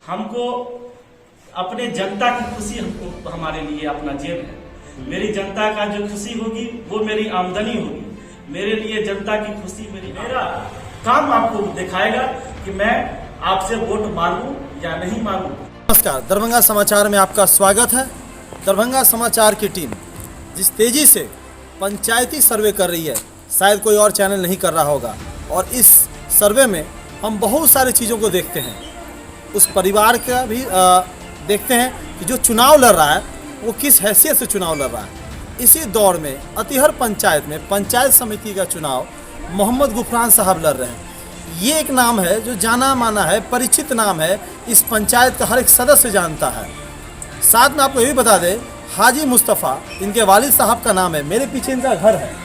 हमको अपने जनता की खुशी हमको हमारे लिए अपना जेब है। मेरी जनता का जो खुशी होगी वो मेरी आमदनी होगी। मेरे लिए जनता की खुशी मेरा काम आपको दिखाएगा कि मैं आपसे वोट मांगू या नहीं मांगू। नमस्कार, दरभंगा समाचार में आपका स्वागत है। दरभंगा समाचार की टीम जिस तेजी से पंचायती सर्वे कर रही है, शायद कोई और चैनल नहीं कर रहा होगा। और इस सर्वे में हम बहुत सारी चीज़ों को देखते हैं। उस परिवार का भी देखते हैं कि जो चुनाव लड़ रहा है वो किस हैसियत से चुनाव लड़ रहा है। इसी दौर में अतिहर पंचायत में पंचायत समिति का चुनाव मोहम्मद गुफरान साहब लड़ रहे हैं। ये एक नाम है जो जाना माना है, परिचित नाम है, इस पंचायत का हर एक सदस्य जानता है। साथ में आपको ये भी बता दें, हाजी मुस्तफ़ा इनके वालिद साहब का नाम है। मेरे पीछे इनका घर है।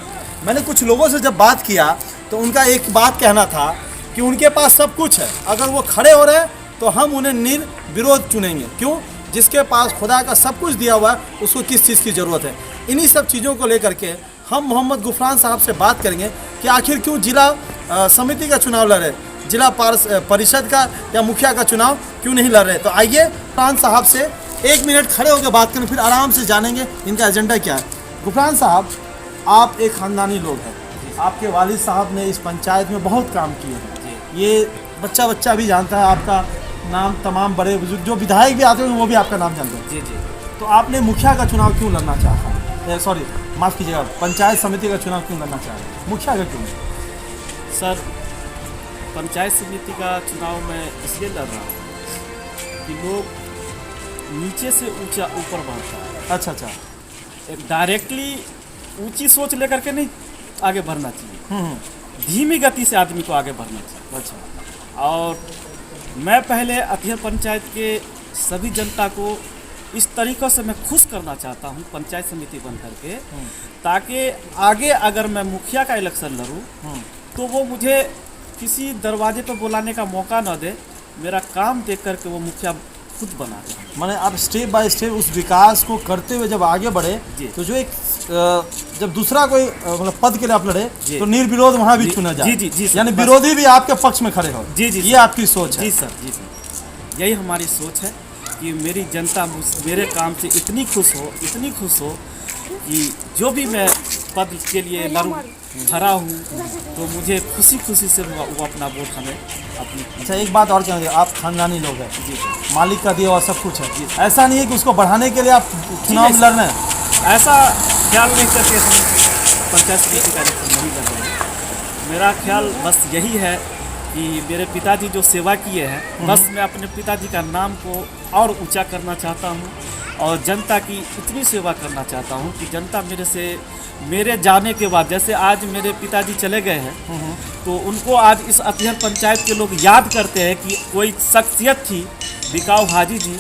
मैंने कुछ लोगों से जब बात किया तो उनका एक बात कहना था कि उनके पास सब कुछ है, अगर वो खड़े हो रहे हैं तो हम उन्हें निर्विरोध चुनेंगे। क्यों? जिसके पास खुदा का सब कुछ दिया हुआ है उसको किस चीज़ की ज़रूरत है। इन्हीं सब चीज़ों को लेकर के हम मोहम्मद गुफरान साहब से बात करेंगे कि आखिर क्यों जिला समिति का चुनाव लड़ रहे, जिला परिषद का या मुखिया का चुनाव क्यों नहीं लड़ रहे। तो आइए गुफरान साहब से 1 मिनट खड़े होकर बात करें, फिर आराम से जानेंगे इनका एजेंडा क्या है। गुफरान साहब, आप एक ख़ानदानी लोग हैं। आपके वालिद साहब ने इस पंचायत में बहुत काम किए हैं। ये बच्चा भी जानता है आपका नाम। तमाम बड़े बुजुर्ग जो विधायक भी आते हैं वो भी आपका नाम जानते हैं। जी। तो आपने मुखिया का चुनाव क्यों लड़ना चाहा? सॉरी, माफ़ कीजिएगा, पंचायत समिति का चुनाव क्यों लड़ना चाह रहे, मुखिया का क्यों? सर, पंचायत समिति का चुनाव मैं इसलिए लड़ रहा हूँ कि लोग नीचे से ऊंचा ऊपर बढ़ता है। अच्छा। एक डायरेक्टली ऊंची सोच लेकर के नहीं आगे बढ़ना चाहिए। धीमी गति से आदमी को आगे बढ़ना चाहिए। अच्छा। और मैं पहले अतिहर पंचायत के सभी जनता को इस तरीक़े से मैं खुश करना चाहता हूँ पंचायत समिति बन करके, ताकि आगे अगर मैं मुखिया का इलेक्शन लड़ूँ तो वो मुझे किसी दरवाजे पर बुलाने का मौका न दे, मेरा काम देख करके वो मुखिया खुद बना दे। मैंने आप स्टेप बाय स्टेप उस विकास को करते हुए जब आगे बढ़े तो जो एक जब दूसरा कोई मतलब पद के लिए आप लड़े तो निर्विरोध वहाँ भी चुना जाए। जी, यानी विरोधी भी आपके पक्ष में खड़े हो। जी, ये आपकी सोच है। जी सर, यही हमारी सोच है कि मेरी जनता मेरे काम से इतनी खुश हो कि जो भी मैं पद के लिए लड़ूं, खड़ा हूँ, तो मुझे खुशी से वो अपना वोट हमें अपनी। अच्छा, एक बात और कहेंगे, आप खानदानी लोग हैं। जी, मालिक का दिया हुआ सब कुछ है। ऐसा नहीं है कि उसको बढ़ाने के लिए आप चुनाव लड़ रहे हैं। ऐसा ख्याल नहीं करके हम पंचायत समिति का इलेक्शन नहीं कर रहे हैं। मेरा ख्याल बस यही है कि मेरे पिताजी जो सेवा किए हैं, बस मैं अपने पिताजी का नाम को और ऊंचा करना चाहता हूं और जनता की इतनी सेवा करना चाहता हूं कि जनता मेरे जाने के बाद, जैसे आज मेरे पिताजी चले गए हैं तो उनको आज इस अतिहर पंचायत के लोग याद करते हैं कि कोई शख्सियत थी बिकाऊ हाजी जी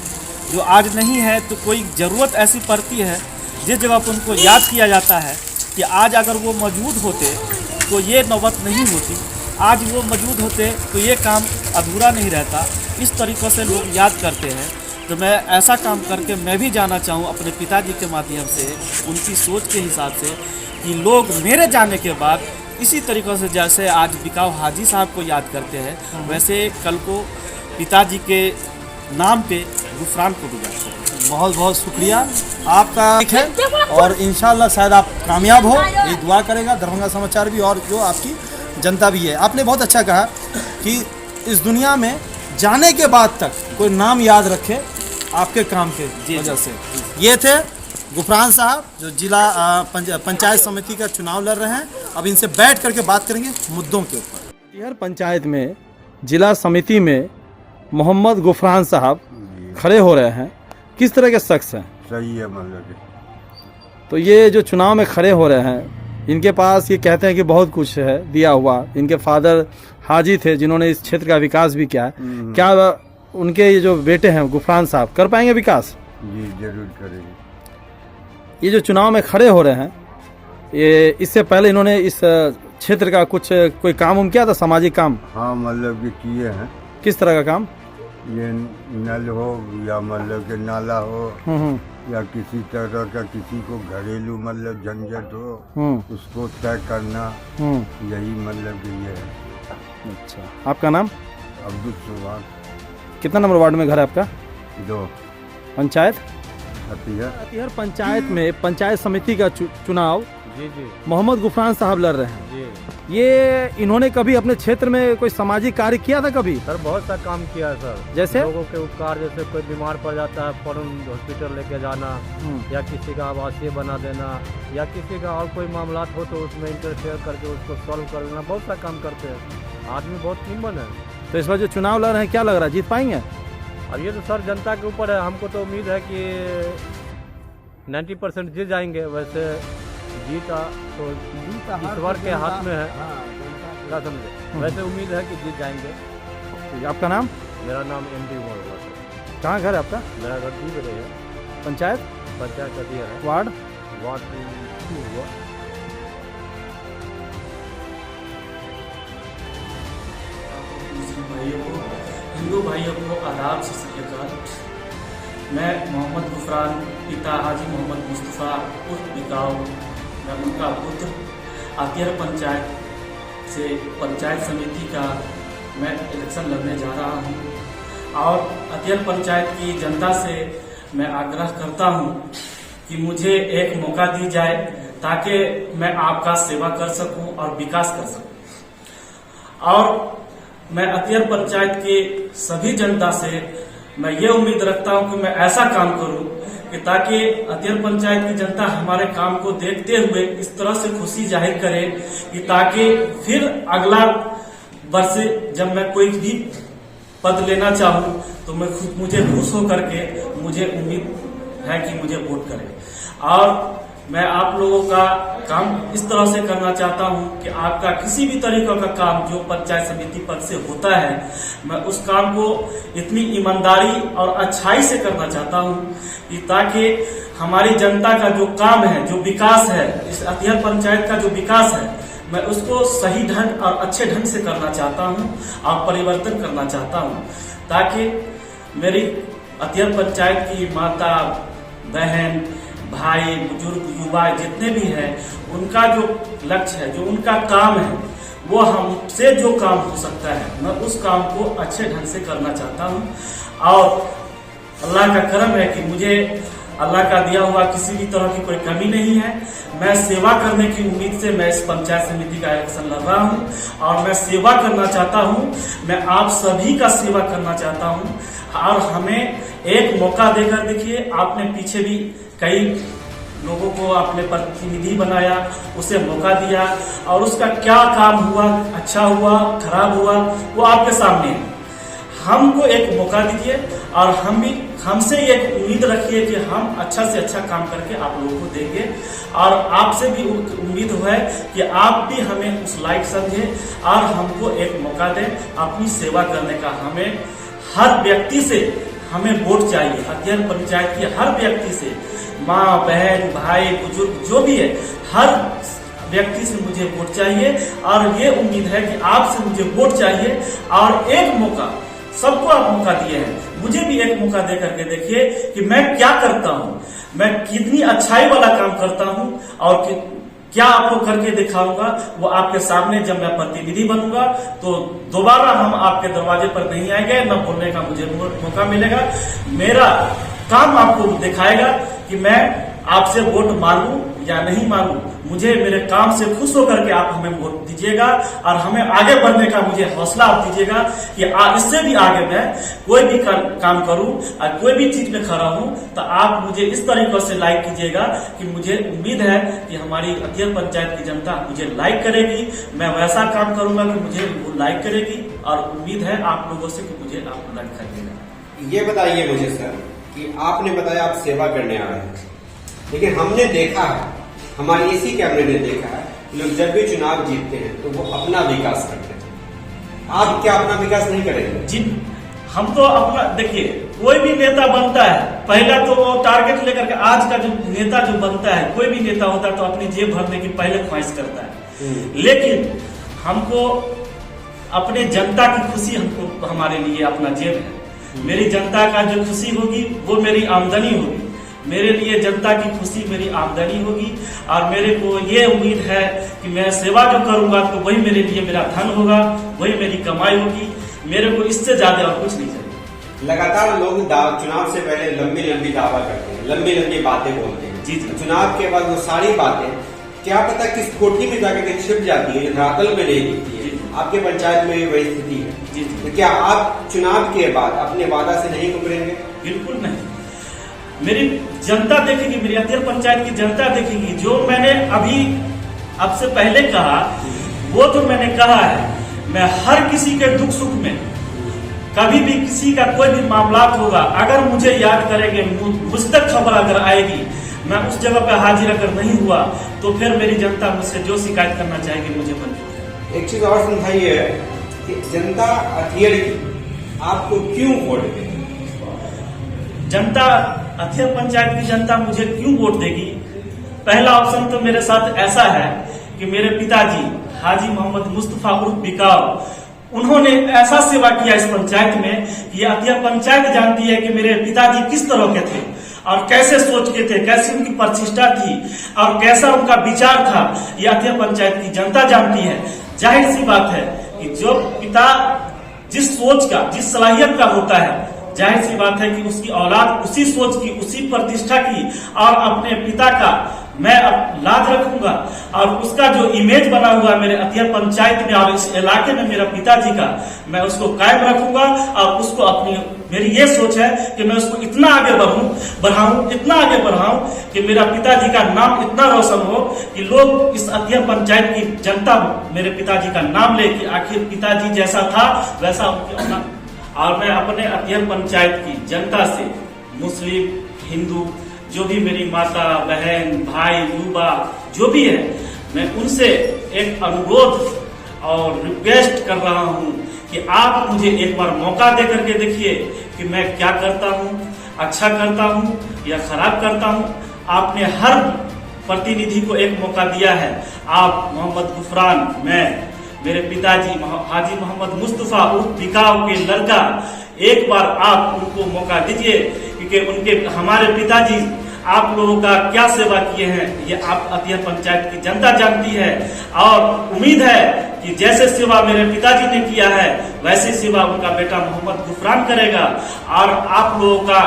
जो आज नहीं है, तो कोई ज़रूरत ऐसी पड़ती है जिस जगह पर उनको याद किया जाता है कि आज अगर वो मौजूद होते तो ये नौबत नहीं होती, आज वो मौजूद होते तो ये काम अधूरा नहीं रहता। इस तरीक़े से लोग याद करते हैं। तो मैं ऐसा काम करके मैं भी जाना चाहूँ अपने पिताजी के माध्यम से, उनकी सोच के हिसाब से, कि लोग मेरे जाने के बाद इसी तरीक़े से जैसे आज बिकाऊ हाजी साहब को याद करते हैं, वैसे कल को पिताजी के नाम पे गुफरान को भी याद करते हैं। बहुत बहुत शुक्रिया आपका है और इंशाल्लाह शायद आप कामयाब हो, ये दुआ करेगा दरभंगा समाचार भी और जो आपकी जनता भी है। आपने बहुत अच्छा कहा कि इस दुनिया में जाने के बाद तक कोई नाम याद रखे आपके काम के वजह से। ये थे गुफरान साहब जो जिला पंचायत समिति का चुनाव लड़ रहे हैं। अब इनसे बैठ करके बात करेंगे मुद्दों के ऊपर। अतिहर पंचायत में जिला समिति में मोहम्मद गुफरान साहब खड़े हो रहे हैं। किस तरह के शख्स हैं? सही है, मतलब तो ये जो चुनाव में खड़े हो रहे हैं, इनके पास ये कहते हैं कि बहुत कुछ है दिया हुआ। इनके फादर हाजी थे जिन्होंने इस क्षेत्र का विकास भी किया है। क्या उनके ये जो बेटे हैं गुफरान साहब कर पाएंगे विकास? जी जरूर करेंगे। ये जो चुनाव में खड़े हो रहे हैं, ये इससे पहले इन्होंने इस क्षेत्र का कोई काम किया था, सामाजिक काम? हाँ, मतलब कि किए हैं। किस तरह का काम? ये नल हो या मतलब कि नाला हो या किसी तरह का किसी को घरेलू मतलब झंझट हो उसको तय करना, यही मतलब कि ये है। अच्छा, आपका नाम? अब्दुल सुभान। कितना नंबर वार्ड में घर है आपका? 2 पंचायत अतिहर पंचायत में पंचायत समिति का चुनाव जी जी मोहम्मद गुफरान साहब लड़ रहे हैं। जी ये इन्होंने कभी अपने क्षेत्र में कोई सामाजिक कार्य किया था कभी? सर बहुत सा काम किया है सर। जैसे? लोगों के उपकार, जैसे कोई बीमार पड़ जाता है फौरन हॉस्पिटल लेके जाना, या किसी का आवासीय बना देना, या किसी का और कोई मामला हो तो उसमें इंटरफेयर करके उसको सॉल्व कर देना, बहुत सा काम करते हैं। आदमी बहुत निम्न है। तो इस बार जो चुनाव लड़ रहे हैं क्या लग रहा है, जीत पाएंगे? अब ये तो सर जनता के ऊपर है। हमको तो उम्मीद है कि 90% जीत जाएंगे। वैसे जीता तो ईश्वर के हाथ में है, क्या समझे। वैसे उम्मीद है कि जीत जाएंगे। आपका नाम? मेरा नाम MD उमर हुआ सर। कहाँ घर है आपका? मेरा घर दी बजे है। पंचायत अतिहर है। वार्ड? वार्ड 2 हुआ। मुस्लिम भाइयों को, हिंदू भाइयों को आदाब से सत्यकाल। मैं मोहम्मद गुफरान, पिता हाजी मोहम्मद मुस्तफ़ा उर्फ बिकाऊ, मैं उनका पुत्र, अतिहर पंचायत से पंचायत समिति का मैं इलेक्शन लड़ने जा रहा हूं। और अतिहर पंचायत की जनता से मैं आग्रह करता हूं कि मुझे एक मौका दी जाए ताकि मैं आपका सेवा कर सकूं और विकास कर सकूं। और मैं अतिहर पंचायत की सभी जनता से मैं ये उम्मीद रखता हूं कि मैं ऐसा काम करूं कि ताकि अतिहर पंचायत की जनता हमारे काम को देखते हुए इस तरह से खुशी जाहिर करे कि ताकि फिर अगला वर्ष जब मैं कोई भी पद लेना चाहूं तो मैं मुझे खुश होकर के मुझे उम्मीद है कि मुझे वोट करें। और मैं आप लोगों का काम इस तरह से करना चाहता हूं कि आपका किसी भी तरीके का काम जो पंचायत समिति पद से होता है, मैं उस काम को इतनी ईमानदारी और अच्छाई से करना चाहता हूं कि ताकि हमारी जनता का जो काम है, जो विकास है, इस अतिहर पंचायत का जो विकास है, मैं उसको सही ढंग और अच्छे ढंग से करना चाहता हूं और परिवर्तन करना चाहता हूं ताकि मेरी अतिहर पंचायत की माता, बहन, भाई, बुजुर्ग, युवा जितने भी हैं, उनका जो लक्ष्य है, जो उनका काम है, वो हमसे जो काम हो सकता है मैं उस काम को अच्छे ढंग से करना चाहता हूं। और अल्लाह का करम है कि मुझे अल्लाह का दिया हुआ किसी भी तरह की कोई कमी नहीं है। मैं सेवा करने की उम्मीद से मैं इस पंचायत समिति का इलेक्शन लड़ रहा हूं और मैं सेवा करना चाहता हूं। मैं आप सभी का सेवा करना चाहता हूं और हमें एक मौका देकर देखिए, आपने पीछे भी कई लोगों को आपने प्रतिनिधि बनाया, उसे मौका दिया और उसका क्या काम हुआ, अच्छा हुआ, खराब हुआ, वो आपके सामने है। हमको एक मौका दीजिए और हमसे एक उम्मीद रखिए कि हम अच्छा से अच्छा काम करके आप लोगों को देंगे। और आपसे भी उम्मीद है कि आप भी हमें उस लायक समझे और हमको एक मौका दें अपनी सेवा करने का। हमें हर व्यक्ति से हमें वोट चाहिए। अतिहर पंचायत की हर व्यक्ति से, माँ, बहन, भाई, बुजुर्ग जो भी है, हर व्यक्ति से मुझे वोट चाहिए और ये उम्मीद है कि आपसे मुझे वोट चाहिए। और एक मौका, सबको आप मौका दिए हैं, मुझे भी एक मौका दे करके देखिए कि मैं क्या करता हूं, मैं कितनी अच्छाई वाला काम करता हूं और क्या आपको करके दिखाऊंगा। वो आपके सामने जब मैं प्रतिनिधि बनूंगा तो दोबारा हम आपके दरवाजे पर नहीं आएंगे, न बोलने का मुझे मौका मिलेगा। मेरा काम आपको दिखाएगा कि मैं आपसे वोट मांगू या नहीं मांगू। मुझे मेरे काम से खुश होकर के आप हमें वोट दीजिएगा और हमें आगे बढ़ने का मुझे हौसला आप दीजिएगा कि इससे भी आगे मैं कोई भी काम करूं और कोई भी चीज में खड़ा हूं तो आप मुझे इस तरीके से लाइक कीजिएगा कि मुझे उम्मीद है कि हमारी अतिहर पंचायत की जनता मुझे लाइक करेगी। मैं वैसा काम करूंगा कि मुझे वो लाइक करेगी और उम्मीद है आप लोगों से कि मुझे आप लाइक करिएगा। ये बताइए मुझे सर कि आपने बताया आप सेवा करने आ रहे हैं, लेकिन हमने देखा है, हमारी इसी कैमरे ने देखा है, लोग जब भी चुनाव जीतते हैं तो वो अपना विकास करते हैं। आप क्या अपना विकास नहीं करेंगे? जी, हम तो अपना, देखिए, कोई भी नेता बनता है पहला तो वो टारगेट लेकर के, आज का जो नेता जो बनता है, कोई भी नेता होता है तो अपनी जेब भरने की पहले ख्वाहिश करता है। लेकिन हमको अपने जनता की खुशी हमको, हमारे लिए अपना जेब है। मेरी जनता का जो खुशी होगी वो मेरी आमदनी होगी। मेरे लिए जनता की खुशी मेरी आमदनी होगी और मेरे को ये उम्मीद है कि मैं सेवा जो करूंगा तो वही मेरे लिए मेरा धन होगा, वही मेरी कमाई होगी। मेरे को इससे ज्यादा और कुछ नहीं चाहिए। लगातार लोग चुनाव से पहले लंबी लंबी दावा करते हैं, लंबी लंबी बातें बोलते हैं। जी जी। चुनाव के बाद वो सारी बातें क्या पता किस कोठी में जाकर के छिप जाती है, धरातल में नहीं दिखती है। आपके पंचायत में भी वही स्थिति है। जी जी। तो क्या आप चुनाव के बाद अपने वादा से नहीं मुकरेंगे? बिल्कुल नहीं। मेरी जनता देखेगी, मेरी अतियर पंचायत की जनता देखेगी। जो मैंने अभी आपसे पहले कहा, वो जो मैंने कहा है, मैं हर किसी के दुख सुख में, कभी भी किसी का कोई भी मामला होगा, अगर मुझे याद करेंगे, मुझ तक खबर अगर आएगी, मैं उस जगह पर हाजिर अगर नहीं हुआ तो फिर मेरी जनता मुझसे जो शिकायत करना चाहेगी मुझे मंजूर है। एक चीज और समझाइए कि जनता अतियर की आपको क्यों वोट देगी? जनता अतियर पंचायत की जनता मुझे क्यों वोट देगी? पहला ऑप्शन तो मेरे साथ ऐसा है कि मेरे पिताजी हाजी मोहम्मद मुस्तफा उर्फ बिकाव, उन्होंने ऐसा सेवा किया इस पंचायत में कि अतियर पंचायत जानती है कि मेरे पिताजी किस तरह के थे और कैसे सोच के थे, कैसी उनकी प्रतिष्ठा थी और कैसा उनका विचार था, ये अतियर पंचायत की जनता जानती है। जाहिर सी बात है कि जो पिता जिस सोच का, जिस सलाहियत का होता है, जाहिर सी बात है कि उसकी औलाद उसी सोच की, उसी प्रतिष्ठा की और अपने पिता का मैं लाज रखूंगा और उसका जो इमेज बना हुआ मेरे अतियर पंचायत में और इस इलाके में मेरा पिताजी का, मैं उसको कायम रखूंगा और उसको अपनी, मेरी ये सोच है कि मैं उसको इतना आगे बढ़ाऊं, इतना आगे बढ़ाऊं कि मेरा पिताजी का नाम इतना रोशन हो कि लोग इस अतियर पंचायत की जनता मेरे पिताजी का नाम ले कि आखिर पिताजी जैसा था वैसा उनकी औलाद। और मैं अपने अतियर पंचायत की जनता से, मुस्लिम, हिंदू, जो भी मेरी माता, बहन, भाई, युवा जो भी है, मैं उनसे एक अनुरोध और रिक्वेस्ट कर रहा हूं कि आप मुझे एक बार मौका दे करके देखिए कि मैं क्या करता हूं, अच्छा करता हूं या खराब करता हूं। आपने हर प्रतिनिधि को एक मौका दिया है। आप मोहम्मद गुफरान, मैं, मेरे पिताजी हाजी मोहम्मद मुस्तफा उर्फ बिकाव के लड़का, एक बार आप उनको मौका दीजिए क्योंकि उनके, हमारे पिताजी आप लोगों का क्या सेवा किए हैं ये आप अतियर पंचायत की जनता जानती है। और उम्मीद है कि जैसे सेवा मेरे पिताजी ने किया है वैसी सेवा उनका बेटा मोहम्मद गुफरान करेगा और आप लोगों का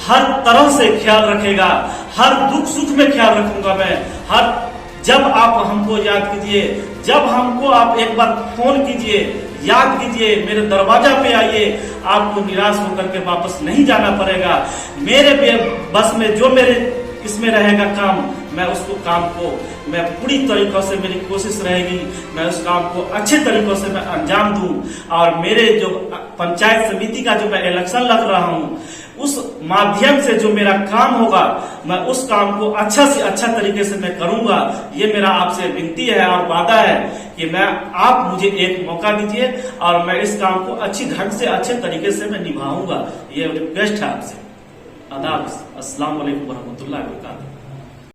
हर तरह से ख्याल रखेगा। हर दुख सुख में ख्याल रखूंगा मैं। जब आप हमको याद कीजिए, जब हमको आप एक बार फोन कीजिए, याद कीजिए, मेरे दरवाजा पे आइए, आपको निराश होकर के वापस नहीं जाना पड़ेगा। मेरे बस में जो मेरे इसमें रहेगा काम, मैं उसको काम को मैं पूरी तरीकों से, मेरी कोशिश रहेगी मैं उस काम को अच्छे तरीकों से मैं अंजाम दूं और मेरे जो पंचायत समिति का जो मैं इलेक्शन लड़ रहा हूं उस माध्यम से जो मेरा काम होगा मैं उस काम को अच्छा से अच्छा तरीके से मैं करूंगा। ये मेरा आपसे विनती है और वादा है कि आप मुझे एक मौका दीजिए और मैं इस काम को अच्छी ढंग से, अच्छे तरीके से मैं निभाऊंगा। ये रिक्वेस्ट है आपसे। आदाब, अस्सलाम वालेकुम रहमतुल्लाहि व बरकातहू।